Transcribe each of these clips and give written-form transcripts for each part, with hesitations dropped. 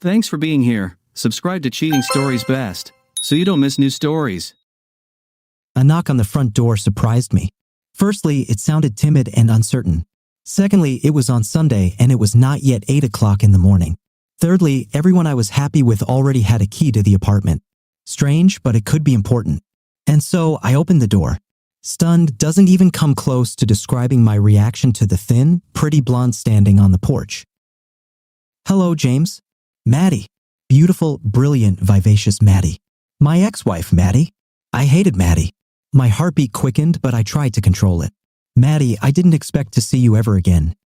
Thanks for being here. Subscribe to Cheating Stories Best, so you don't miss new stories. A knock on the front door surprised me. Firstly, it sounded timid and uncertain. Secondly, it was on Sunday and it was not yet 8 o'clock in the morning. Thirdly, everyone I was happy with already had a key to the apartment. Strange, but it could be important. And so I opened the door. Stunned doesn't even come close to describing my reaction to the thin, pretty blonde standing on the porch. "Hello, James." "Maddie." Beautiful, brilliant, vivacious Maddie. My ex-wife, Maddie. I hated Maddie. My heartbeat quickened, but I tried to control it. "Maddie, I didn't expect to see you ever again."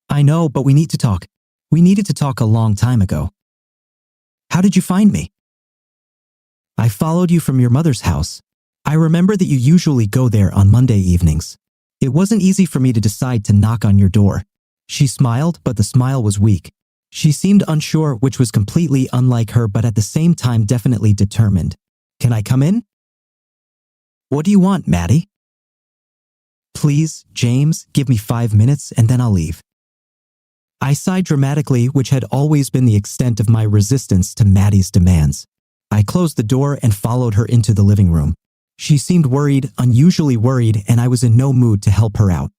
"I know, but we need to talk. We needed to talk a long time ago." "How did you find me?" "I followed you from your mother's house. I remember that you usually go there on Monday evenings. It wasn't easy for me to decide to knock on your door." She smiled, but the smile was weak. She seemed unsure, which was completely unlike her, but at the same time definitely determined. "Can I come in?" "What do you want, Maddie?" "Please, James, give me 5 minutes and then I'll leave." I sighed dramatically, which had always been the extent of my resistance to Maddie's demands. I closed the door and followed her into the living room. She seemed worried, unusually worried, and I was in no mood to help her out.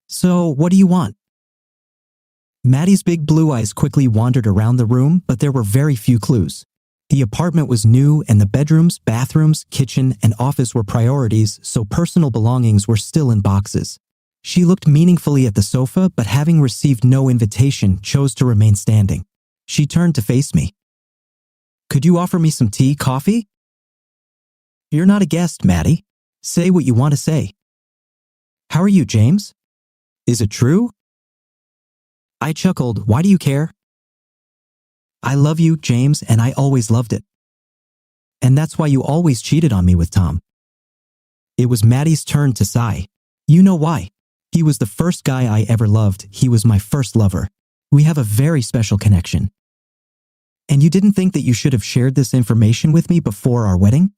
"So, what do you want?" Maddie's big blue eyes quickly wandered around the room, but there were very few clues. The apartment was new, and the bedrooms, bathrooms, kitchen, and office were priorities, so personal belongings were still in boxes. She looked meaningfully at the sofa, but having received no invitation, chose to remain standing. She turned to face me. "Could you offer me some tea, coffee?" "You're not a guest, Maddie. Say what you want to say." "How are you, James? Is it true?" I chuckled. "Why do you care?" "I love you, James, and I always loved it. And that's why you always cheated on me with Tom." It was Maddie's turn to sigh. "You know why? He was the first guy I ever loved. He was my first lover. We have a very special connection. And you didn't think that you should have shared this information with me before our wedding?"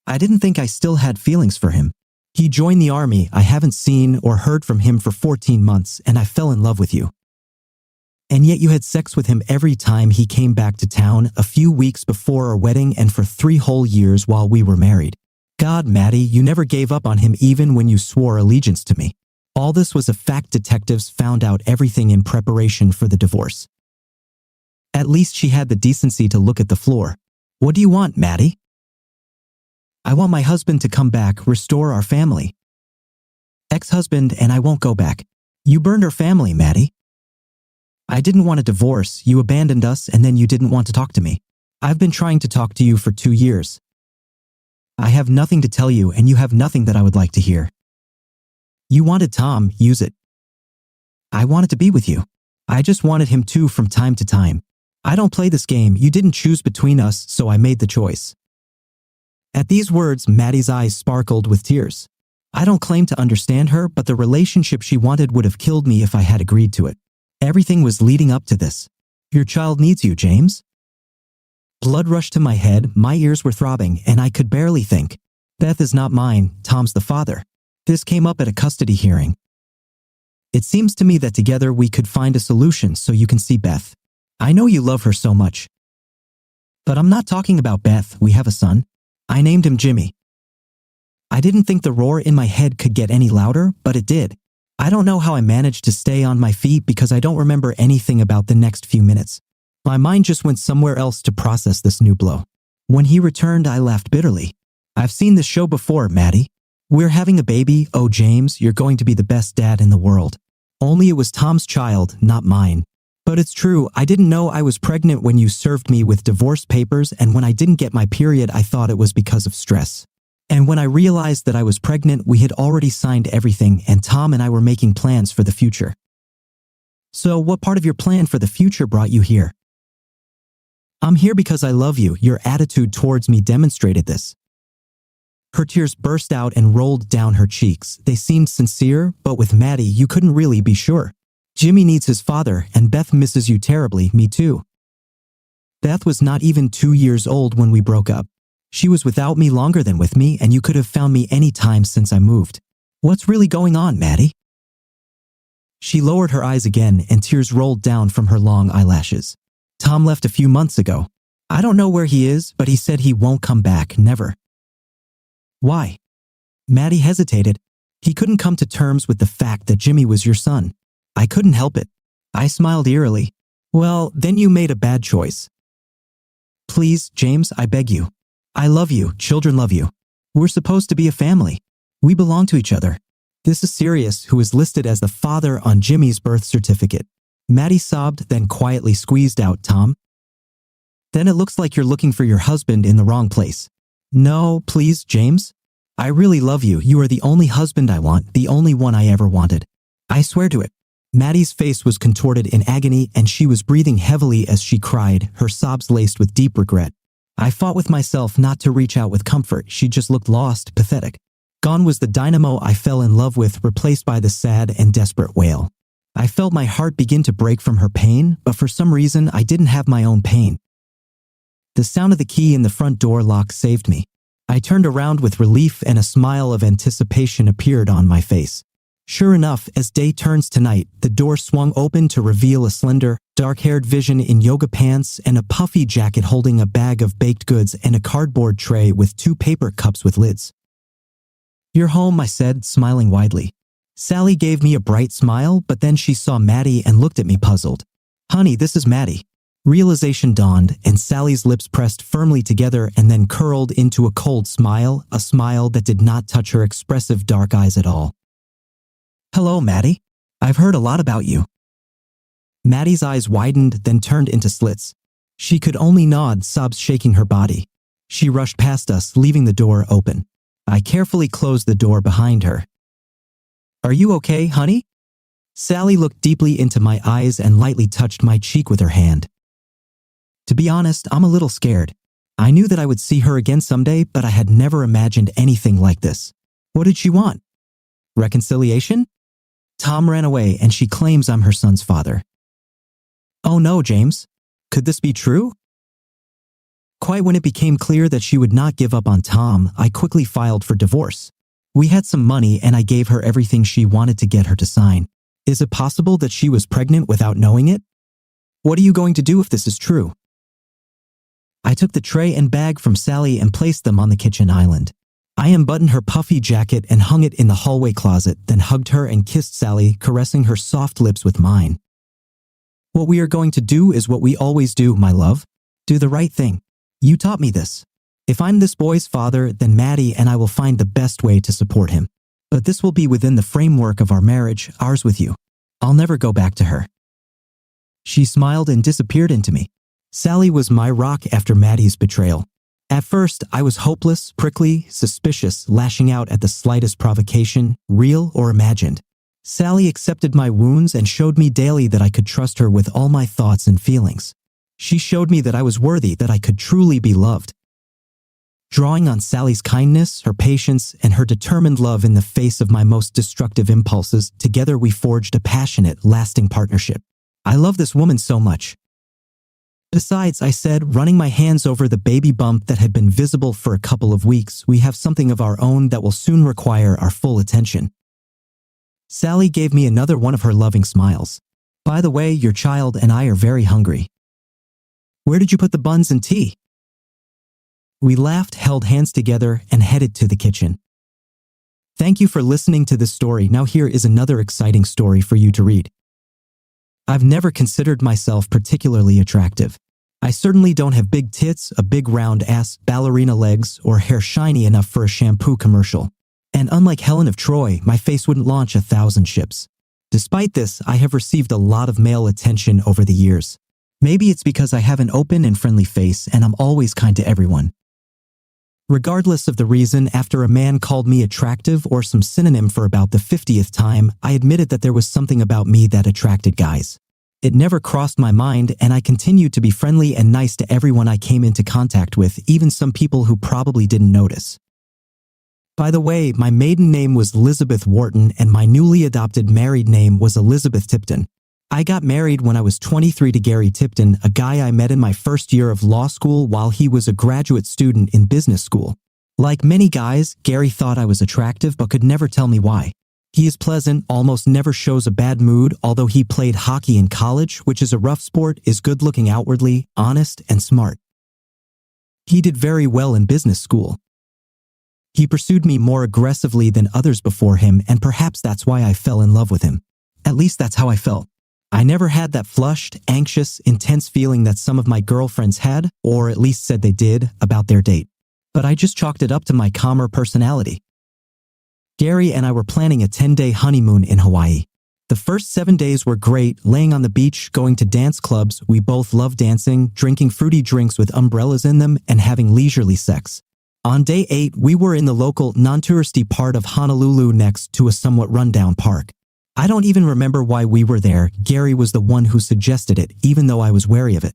"I didn't think I still had feelings for him. He joined the army. I haven't seen or heard from him for 14 months, and I fell in love with you. And yet you had sex with him every time he came back to town, a few weeks before our wedding and for 3 whole years while we were married. God, Maddie, you never gave up on him even when you swore allegiance to me. All this was a fact. Detectives found out everything in preparation for the divorce." At least she had the decency to look at the floor. "What do you want, Maddie?" "I want my husband to come back, restore our family." "Ex-husband, and I won't go back. You burned our family, Maddie. I didn't want a divorce. You abandoned us, and then you didn't want to talk to me. I've been trying to talk to you for 2 years. I have nothing to tell you, and you have nothing that I would like to hear. You wanted Tom, use it. I wanted to be with you. I just wanted him too from time to time. I don't play this game. You didn't choose between us, so I made the choice." At these words, Maddie's eyes sparkled with tears. I don't claim to understand her, but the relationship she wanted would have killed me if I had agreed to it. Everything was leading up to this. "Your child needs you, James." Blood rushed to my head, my ears were throbbing, and I could barely think. Beth is not mine, Tom's the father. This came up at a custody hearing. It seems to me that together we could find a solution so you can see Beth. I know you love her so much. But I'm not talking about Beth. We have a son. I named him Jimmy. I didn't think the roar in my head could get any louder, but it did. I don't know how I managed to stay on my feet because I don't remember anything about the next few minutes. My mind just went somewhere else to process this new blow. When he returned, I laughed bitterly. "I've seen this show before, Maddie. We're having a baby. Oh, James, you're going to be the best dad in the world. Only it was Tom's child, not mine. But it's true, I didn't know I was pregnant when you served me with divorce papers, and when I didn't get my period, I thought it was because of stress. And when I realized that I was pregnant, we had already signed everything, and Tom and I were making plans for the future." "So what part of your plan for the future brought you here?" "I'm here because I love you. Your attitude towards me demonstrated this." Her tears burst out and rolled down her cheeks. They seemed sincere, but with Maddie, you couldn't really be sure. "Jimmy needs his father, and Beth misses you terribly, me too. Beth was not even 2 years old when we broke up. She was without me longer than with me, and you could have found me any time since I moved. What's really going on, Maddie?" She lowered her eyes again and tears rolled down from her long eyelashes. Tom left a few months ago. I don't know where he is, but he said he won't come back, never. Why? Maddie hesitated. He couldn't come to terms with the fact that Jimmy was your son. I couldn't help it. I smiled eerily. Well, then you made a bad choice. Please, James, I beg you. I love you, children love you. We're supposed to be a family. We belong to each other. This is Sirius, who is listed as the father on Jimmy's birth certificate. Maddie sobbed, then quietly squeezed out, Tom. Then it looks like you're looking for your husband in the wrong place. No, please, James. I really love you. You are the only husband I want, the only one I ever wanted. I swear to it. Maddie's face was contorted in agony and she was breathing heavily as she cried, her sobs laced with deep regret. I fought with myself not to reach out with comfort. She just looked lost, pathetic. Gone was the dynamo I fell in love with, replaced by the sad and desperate wail. I felt my heart begin to break from her pain, but for some reason I didn't have my own pain. The sound of the key in the front door lock saved me. I turned around with relief and a smile of anticipation appeared on my face. Sure enough, as day turns to night, the door swung open to reveal a slender, dark-haired vision in yoga pants and a puffy jacket holding a bag of baked goods and a cardboard tray with 2 paper cups with lids. You're home, I said, smiling widely. Sally gave me a bright smile, but then she saw Maddie and looked at me puzzled. Honey, this is Maddie. Realization dawned, and Sally's lips pressed firmly together and then curled into a cold smile, a smile that did not touch her expressive dark eyes at all. Hello, Maddie. I've heard a lot about you. Maddie's eyes widened, then turned into slits. She could only nod, sobs shaking her body. She rushed past us, leaving the door open. I carefully closed the door behind her. Are you okay, honey? Sally looked deeply into my eyes and lightly touched my cheek with her hand. To be honest, I'm a little scared. I knew that I would see her again someday, but I had never imagined anything like this. What did she want? Reconciliation? Tom ran away and she claims I'm her son's father. Oh no, James. Could this be true? Quite when it became clear that she would not give up on Tom, I quickly filed for divorce. We had some money and I gave her everything she wanted to get her to sign. Is it possible that she was pregnant without knowing it? What are you going to do if this is true? I took the tray and bag from Sally and placed them on the kitchen island. I unbuttoned her puffy jacket and hung it in the hallway closet, then hugged her and kissed Sally, caressing her soft lips with mine. What we are going to do is what we always do, my love. Do the right thing. You taught me this. If I'm this boy's father, then Maddie and I will find the best way to support him. But this will be within the framework of our marriage, ours with you. I'll never go back to her. She smiled and disappeared into me. Sally was my rock after Maddie's betrayal. At first, I was hopeless, prickly, suspicious, lashing out at the slightest provocation, real or imagined. Sally accepted my wounds and showed me daily that I could trust her with all my thoughts and feelings. She showed me that I was worthy, that I could truly be loved. Drawing on Sally's kindness, her patience, and her determined love in the face of my most destructive impulses, together we forged a passionate, lasting partnership. I love this woman so much. Besides, I said, running my hands over the baby bump that had been visible for a couple of weeks, we have something of our own that will soon require our full attention. Sally gave me another one of her loving smiles. By the way, your child and I are very hungry. Where did you put the buns and tea? We laughed, held hands together, and headed to the kitchen. Thank you for listening to this story. Now here is another exciting story for you to read. I've never considered myself particularly attractive. I certainly don't have big tits, a big round ass, ballerina legs, or hair shiny enough for a shampoo commercial. And unlike Helen of Troy, my face wouldn't launch 1,000 ships. Despite this, I have received a lot of male attention over the years. Maybe it's because I have an open and friendly face and I'm always kind to everyone. Regardless of the reason, after a man called me attractive or some synonym for about the 50th time, I admitted that there was something about me that attracted guys. It never crossed my mind, and I continued to be friendly and nice to everyone I came into contact with, even some people who probably didn't notice. By the way, my maiden name was Elizabeth Wharton and my newly adopted married name was Elizabeth Tipton. I got married when I was 23 to Gary Tipton, a guy I met in my first year of law school while he was a graduate student in business school. Like many guys, Gary thought I was attractive but could never tell me why. He is pleasant, almost never shows a bad mood, although he played hockey in college, which is a rough sport, is good-looking outwardly, honest, and smart. He did very well in business school. He pursued me more aggressively than others before him, and perhaps that's why I fell in love with him. At least that's how I felt. I never had that flushed, anxious, intense feeling that some of my girlfriends had, or at least said they did, about their date. But I just chalked it up to my calmer personality. Gary and I were planning a 10-day honeymoon in Hawaii. The first 7 days were great, laying on the beach, going to dance clubs. We both loved dancing, drinking fruity drinks with umbrellas in them, and having leisurely sex. On day 8, we were in the local, non-touristy part of Honolulu next to a somewhat rundown park. I don't even remember why we were there. Gary was the one who suggested it, even though I was wary of it.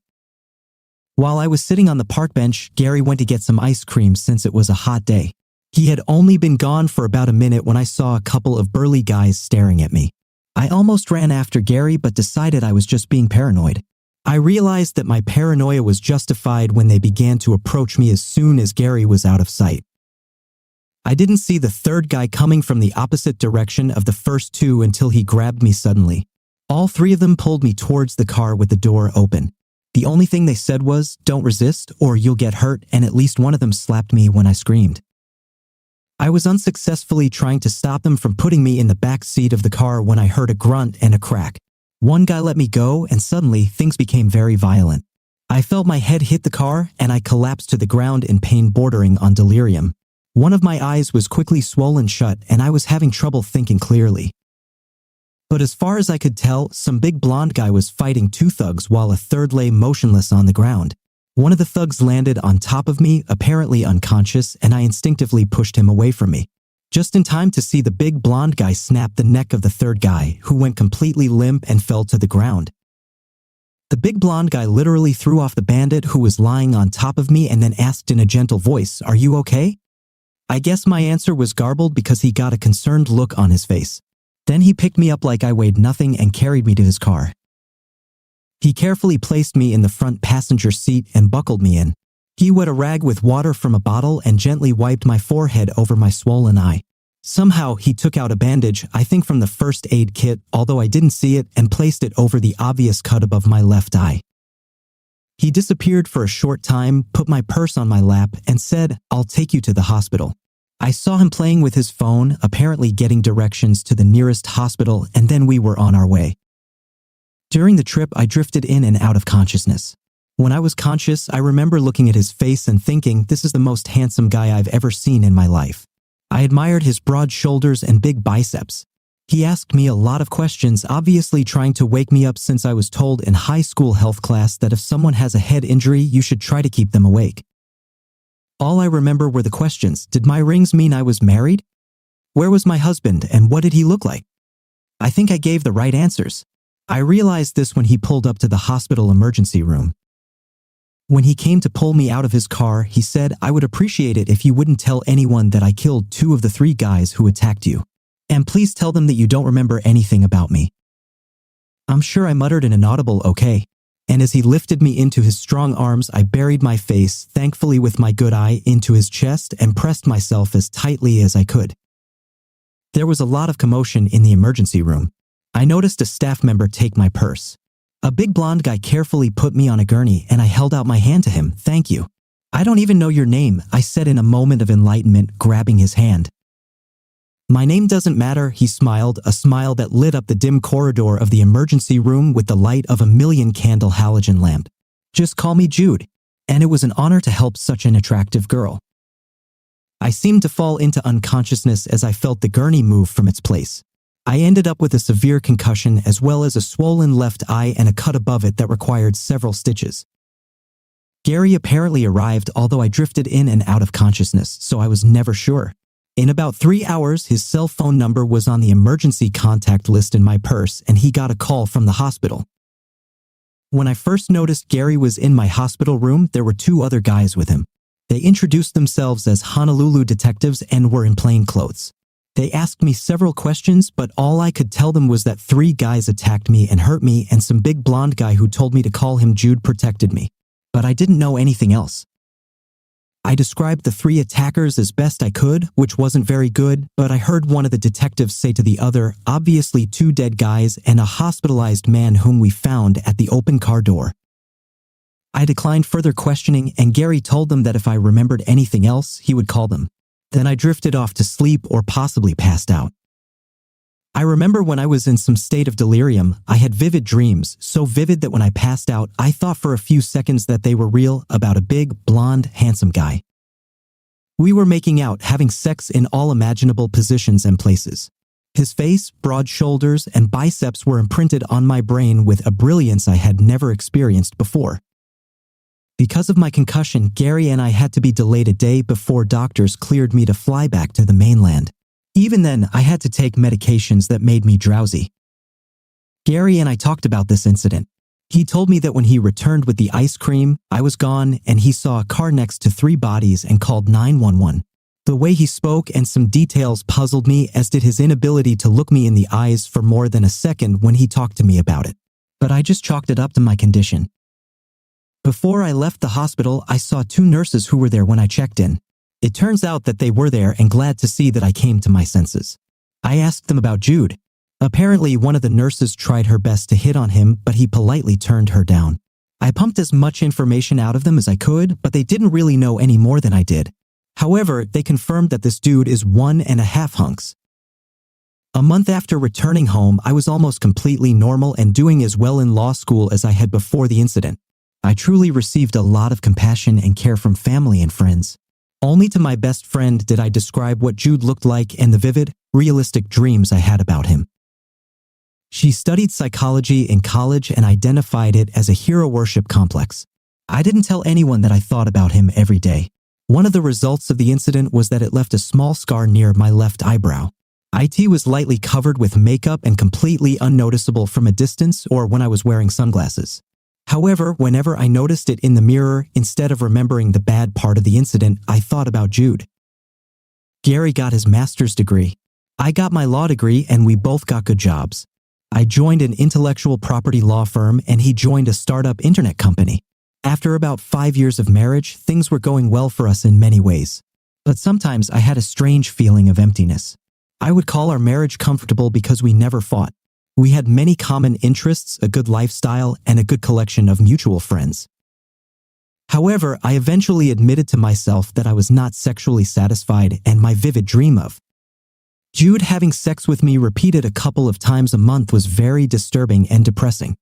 While I was sitting on the park bench, Gary went to get some ice cream since it was a hot day. He had only been gone for about a minute when I saw a couple of burly guys staring at me. I almost ran after Gary but decided I was just being paranoid. I realized that my paranoia was justified when they began to approach me as soon as Gary was out of sight. I didn't see the third guy coming from the opposite direction of the first two until he grabbed me suddenly. All three of them pulled me towards the car with the door open. The only thing they said was, "Don't resist or you'll get hurt," and at least one of them slapped me when I screamed. I was unsuccessfully trying to stop them from putting me in the back seat of the car when I heard a grunt and a crack. One guy let me go, and suddenly things became very violent. I felt my head hit the car, and I collapsed to the ground in pain bordering on delirium. One of my eyes was quickly swollen shut, and I was having trouble thinking clearly. But as far as I could tell, some big blonde guy was fighting two thugs while a third lay motionless on the ground. One of the thugs landed on top of me, apparently unconscious, and I instinctively pushed him away from me. Just in time to see the big blonde guy snap the neck of the third guy, who went completely limp and fell to the ground. The big blonde guy literally threw off the bandit who was lying on top of me and then asked in a gentle voice, "Are you okay?" I guess my answer was garbled because he got a concerned look on his face. Then he picked me up like I weighed nothing and carried me to his car. He carefully placed me in the front passenger seat and buckled me in. He wet a rag with water from a bottle and gently wiped my forehead over my swollen eye. Somehow, he took out a bandage, I think from the first aid kit, although I didn't see it, and placed it over the obvious cut above my left eye. He disappeared for a short time, put my purse on my lap, and said, "I'll take you to the hospital." I saw him playing with his phone, apparently getting directions to the nearest hospital, and then we were on our way. During the trip, I drifted in and out of consciousness. When I was conscious, I remember looking at his face and thinking, this is the most handsome guy I've ever seen in my life. I admired his broad shoulders and big biceps. He asked me a lot of questions, obviously trying to wake me up since I was told in high school health class that if someone has a head injury, you should try to keep them awake. All I remember were the questions. Did my rings mean I was married? Where was my husband and what did he look like? I think I gave the right answers. I realized this when he pulled up to the hospital emergency room. When he came to pull me out of his car, he said, "I would appreciate it if you wouldn't tell anyone that I killed 2 of the 3 guys who attacked you. And please tell them that you don't remember anything about me." I'm sure I muttered an inaudible "okay." And as he lifted me into his strong arms, I buried my face, thankfully with my good eye, into his chest and pressed myself as tightly as I could. There was a lot of commotion in the emergency room. I noticed a staff member take my purse. A big blonde guy carefully put me on a gurney and I held out my hand to him. "Thank you." "I don't even know your name," I said in a moment of enlightenment, grabbing his hand. "My name doesn't matter," he smiled, a smile that lit up the dim corridor of the emergency room with the light of a 1,000,000-candle halogen lamp. "Just call me Jude." And it was an honor to help such an attractive girl. I seemed to fall into unconsciousness as I felt the gurney move from its place. I ended up with a severe concussion as well as a swollen left eye and a cut above it that required several stitches. Gary apparently arrived, although I drifted in and out of consciousness, so I was never sure. In about 3 hours, his cell phone number was on the emergency contact list in my purse, and he got a call from the hospital. When I first noticed Gary was in my hospital room, there were 2 other guys with him. They introduced themselves as Honolulu detectives and were in plain clothes. They asked me several questions, but all I could tell them was that 3 guys attacked me and hurt me, and some big blonde guy who told me to call him Jude protected me. But I didn't know anything else. I described the 3 attackers as best I could, which wasn't very good, but I heard one of the detectives say to the other, obviously 2 dead guys and a hospitalized man whom we found at the open car door. I declined further questioning, and Gary told them that if I remembered anything else, he would call them. Then I drifted off to sleep or possibly passed out. I remember when I was in some state of delirium, I had vivid dreams, so vivid that when I passed out, I thought for a few seconds that they were real, about a big, blonde, handsome guy. We were making out, having sex in all imaginable positions and places. His face, broad shoulders, and biceps were imprinted on my brain with a brilliance I had never experienced before. Because of my concussion, Gary and I had to be delayed a day before doctors cleared me to fly back to the mainland. Even then, I had to take medications that made me drowsy. Gary and I talked about this incident. He told me that when he returned with the ice cream, I was gone and he saw a car next to 3 bodies and called 911. The way he spoke and some details puzzled me, as did his inability to look me in the eyes for more than a second when he talked to me about it. But I just chalked it up to my condition. Before I left the hospital, I saw 2 nurses who were there when I checked in. It turns out that they were there and glad to see that I came to my senses. I asked them about Jude. Apparently, one of the nurses tried her best to hit on him, but he politely turned her down. I pumped as much information out of them as I could, but they didn't really know any more than I did. However, they confirmed that this dude is 1.5 hunks. A month after returning home, I was almost completely normal and doing as well in law school as I had before the incident. I truly received a lot of compassion and care from family and friends. Only to my best friend did I describe what Jude looked like and the vivid, realistic dreams I had about him. She studied psychology in college and identified it as a hero worship complex. I didn't tell anyone that I thought about him every day. One of the results of the incident was that it left a small scar near my left eyebrow. It was lightly covered with makeup and completely unnoticeable from a distance or when I was wearing sunglasses. However, whenever I noticed it in the mirror, instead of remembering the bad part of the incident, I thought about Jude. Gary got his master's degree. I got my law degree and we both got good jobs. I joined an intellectual property law firm and he joined a startup internet company. After about 5 years of marriage, things were going well for us in many ways. But sometimes I had a strange feeling of emptiness. I would call our marriage comfortable because we never fought. We had many common interests, a good lifestyle, and a good collection of mutual friends. However, I eventually admitted to myself that I was not sexually satisfied, and my vivid dream of Jude having sex with me repeated a couple of times a month was very disturbing and depressing.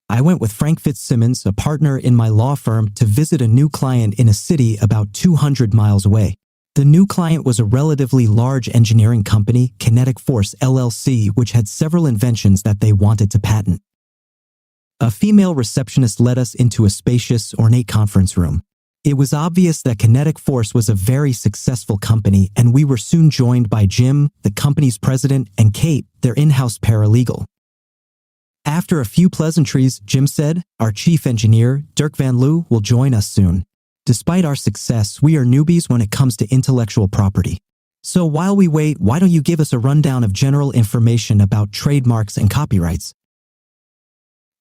I went with Frank Fitzsimmons, a partner in my law firm, to visit a new client in a city about 200 miles away. The new client was a relatively large engineering company, Kinetic Force LLC, which had several inventions that they wanted to patent. A female receptionist led us into a spacious, ornate conference room. It was obvious that Kinetic Force was a very successful company, and we were soon joined by Jim, the company's president, and Kate, their in-house paralegal. After a few pleasantries, Jim said, "Our chief engineer, Dirk Van Loo, will join us soon. Despite our success, we are newbies when it comes to intellectual property. So while we wait, why don't you give us a rundown of general information about trademarks and copyrights?"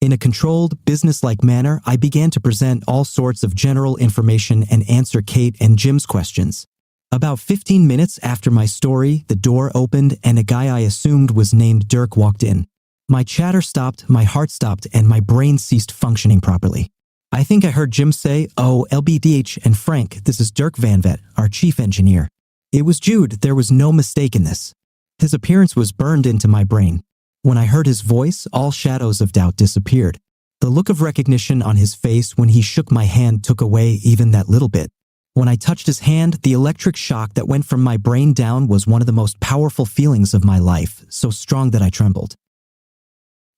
In a controlled, business-like manner, I began to present all sorts of general information and answer Kate and Jim's questions. About 15 minutes after my story, the door opened and a guy I assumed was named Dirk walked in. My chatter stopped, my heart stopped, and my brain ceased functioning properly. I think I heard Jim say, "Oh, LBDH and Frank, this is Dirk Van Vet, our chief engineer." It was Jude, there was no mistake in this. His appearance was burned into my brain. When I heard his voice, all shadows of doubt disappeared. The look of recognition on his face when he shook my hand took away even that little bit. When I touched his hand, the electric shock that went from my brain down was one of the most powerful feelings of my life, so strong that I trembled.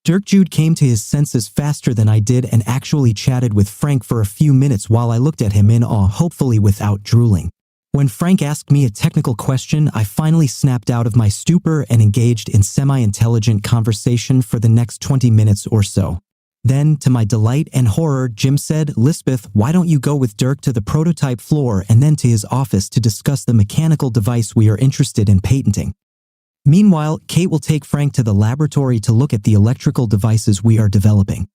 Dirk Jude came to his senses faster than I did and actually chatted with Frank for a few minutes while I looked at him in awe, hopefully without drooling. When Frank asked me a technical question, I finally snapped out of my stupor and engaged in semi-intelligent conversation for the next 20 minutes or so. Then, to my delight and horror, Jim said, "Lisbeth, why don't you go with Dirk to the prototype floor and then to his office to discuss the mechanical device we are interested in patenting? Meanwhile, Kate will take Frank to the laboratory to look at the electrical devices we are developing."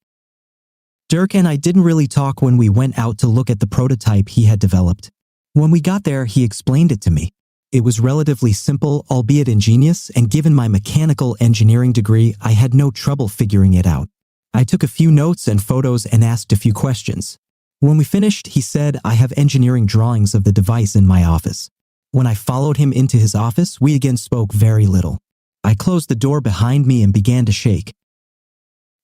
Dirk and I didn't really talk when we went out to look at the prototype he had developed. When we got there, he explained it to me. It was relatively simple, albeit ingenious, and given my mechanical engineering degree, I had no trouble figuring it out. I took a few notes and photos and asked a few questions. When we finished, he said, "I have engineering drawings of the device in my office." When I followed him into his office, we again spoke very little. I closed the door behind me and began to shake.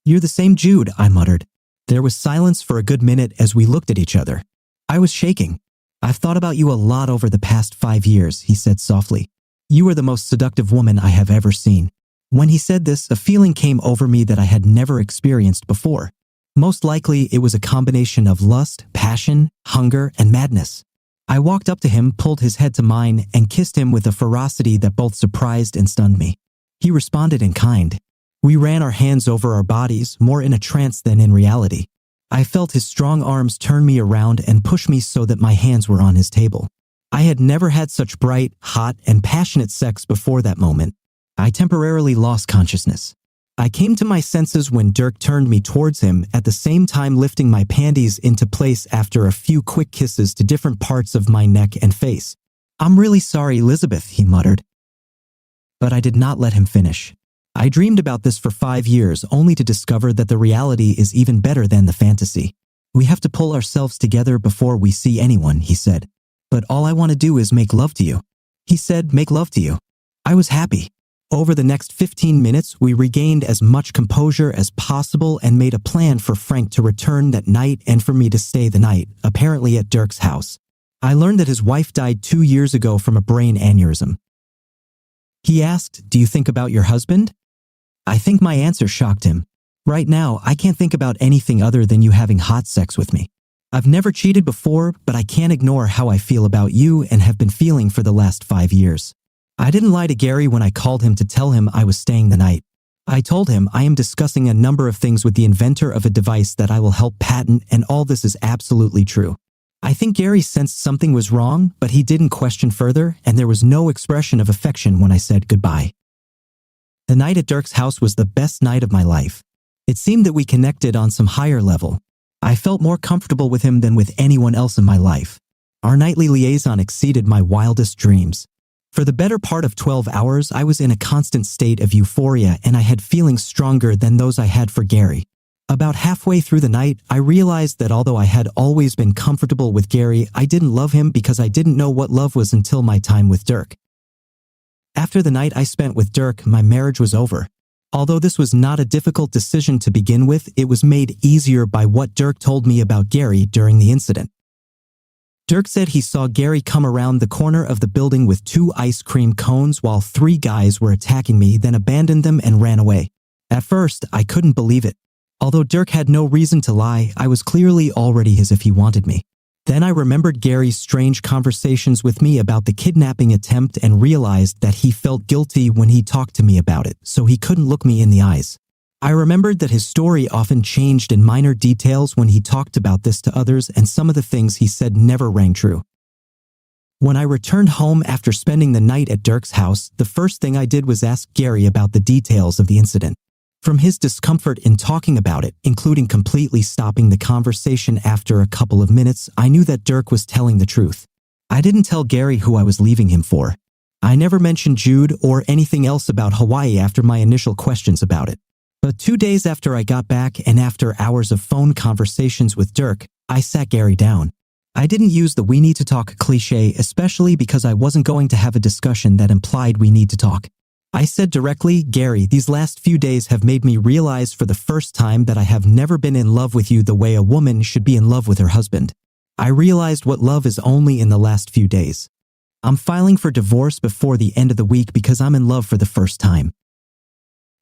"You're the same Jude," I muttered. There was silence for a good minute as we looked at each other. I was shaking. "I've thought about you a lot over the past 5 years," he said softly. "You are the most seductive woman I have ever seen." When he said this, a feeling came over me that I had never experienced before. Most likely, it was a combination of lust, passion, hunger, and madness. I walked up to him, pulled his head to mine, and kissed him with a ferocity that both surprised and stunned me. He responded in kind. We ran our hands over our bodies, more in a trance than in reality. I felt his strong arms turn me around and push me so that my hands were on his table. I had never had such bright, hot, and passionate sex before that moment. I temporarily lost consciousness. I came to my senses when Dirk turned me towards him, at the same time lifting my panties into place after a few quick kisses to different parts of my neck and face. "I'm really sorry, Elizabeth," he muttered. But I did not let him finish. I dreamed about this for 5 years, only to discover that the reality is even better than the fantasy. "We have to pull ourselves together before we see anyone," he said. "But all I want to do is make love to you." He said, "Make love to you." I was happy. Over the next 15 minutes, we regained as much composure as possible and made a plan for Frank to return that night and for me to stay the night, apparently at Dirk's house. I learned that his wife died 2 years ago from a brain aneurysm. He asked, "Do you think about your husband?" I think my answer shocked him. "Right now, I can't think about anything other than you having hot sex with me. I've never cheated before, but I can't ignore how I feel about you and have been feeling for the last 5 years. I didn't lie to Gary when I called him to tell him I was staying the night. I told him I am discussing a number of things with the inventor of a device that I will help patent, and all this is absolutely true. I think Gary sensed something was wrong, but he didn't question further, and there was no expression of affection when I said goodbye. The night at Dirk's house was the best night of my life. It seemed that we connected on some higher level. I felt more comfortable with him than with anyone else in my life. Our nightly liaison exceeded my wildest dreams. For the better part of 12 hours, I was in a constant state of euphoria, and I had feelings stronger than those I had for Gary. About halfway through the night, I realized that although I had always been comfortable with Gary, I didn't love him because I didn't know what love was until my time with Dirk. After the night I spent with Dirk, my marriage was over. Although this was not a difficult decision to begin with, it was made easier by what Dirk told me about Gary during the incident. Dirk said he saw Gary come around the corner of the building with 2 ice cream cones while 3 guys were attacking me, then abandoned them and ran away. At first, I couldn't believe it. Although Dirk had no reason to lie, I was clearly already his if he wanted me. Then I remembered Gary's strange conversations with me about the kidnapping attempt and realized that he felt guilty when he talked to me about it, so he couldn't look me in the eyes. I remembered that his story often changed in minor details when he talked about this to others, and some of the things he said never rang true. When I returned home after spending the night at Dirk's house, the first thing I did was ask Gary about the details of the incident. From his discomfort in talking about it, including completely stopping the conversation after a couple of minutes, I knew that Dirk was telling the truth. I didn't tell Gary who I was leaving him for. I never mentioned Jude or anything else about Hawaii after my initial questions about it. But 2 days after I got back and after hours of phone conversations with Dirk, I sat Gary down. I didn't use the "we need to talk" cliche, especially because I wasn't going to have a discussion that implied we need to talk. I said directly, "Gary, these last few days have made me realize for the first time that I have never been in love with you the way a woman should be in love with her husband. I realized what love is only in the last few days. I'm filing for divorce before the end of the week because I'm in love for the first time."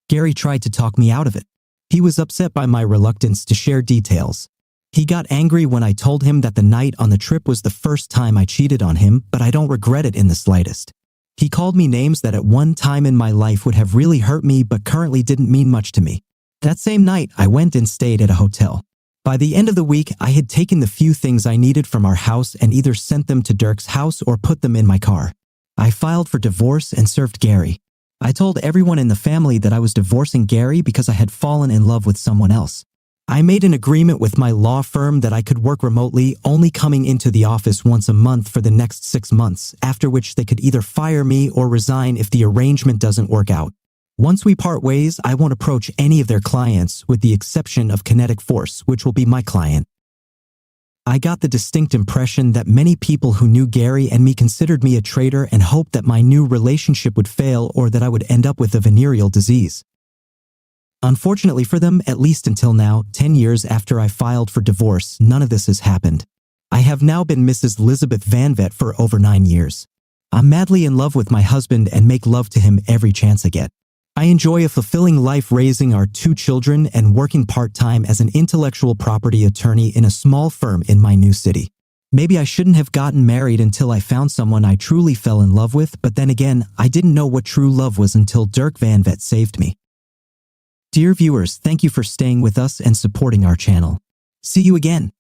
Gary tried to talk me out of it. He was upset by my reluctance to share details. He got angry when I told him that the night on the trip was the first time I cheated on him, but I don't regret it in the slightest. He called me names that at one time in my life would have really hurt me but currently didn't mean much to me. That same night, I went and stayed at a hotel. By the end of the week, I had taken the few things I needed from our house and either sent them to Dirk's house or put them in my car. I filed for divorce and served Gary. I told everyone in the family that I was divorcing Gary because I had fallen in love with someone else. I made an agreement with my law firm that I could work remotely, only coming into the office once a month for the next 6 months, after which they could either fire me or resign if the arrangement doesn't work out. Once we part ways, I won't approach any of their clients, with the exception of Kinetic Force, which will be my client. I got the distinct impression that many people who knew Gary and me considered me a traitor and hoped that my new relationship would fail or that I would end up with a venereal disease. Unfortunately for them, at least until now, 10 years after I filed for divorce, none of this has happened. I have now been Mrs. Elizabeth Van Vet for over 9 years. I'm madly in love with my husband and make love to him every chance I get. I enjoy a fulfilling life raising our 2 children and working part-time as an intellectual property attorney in a small firm in my new city. Maybe I shouldn't have gotten married until I found someone I truly fell in love with, but then again, I didn't know what true love was until Dirk Van Vet saved me. Dear viewers, thank you for staying with us and supporting our channel. See you again.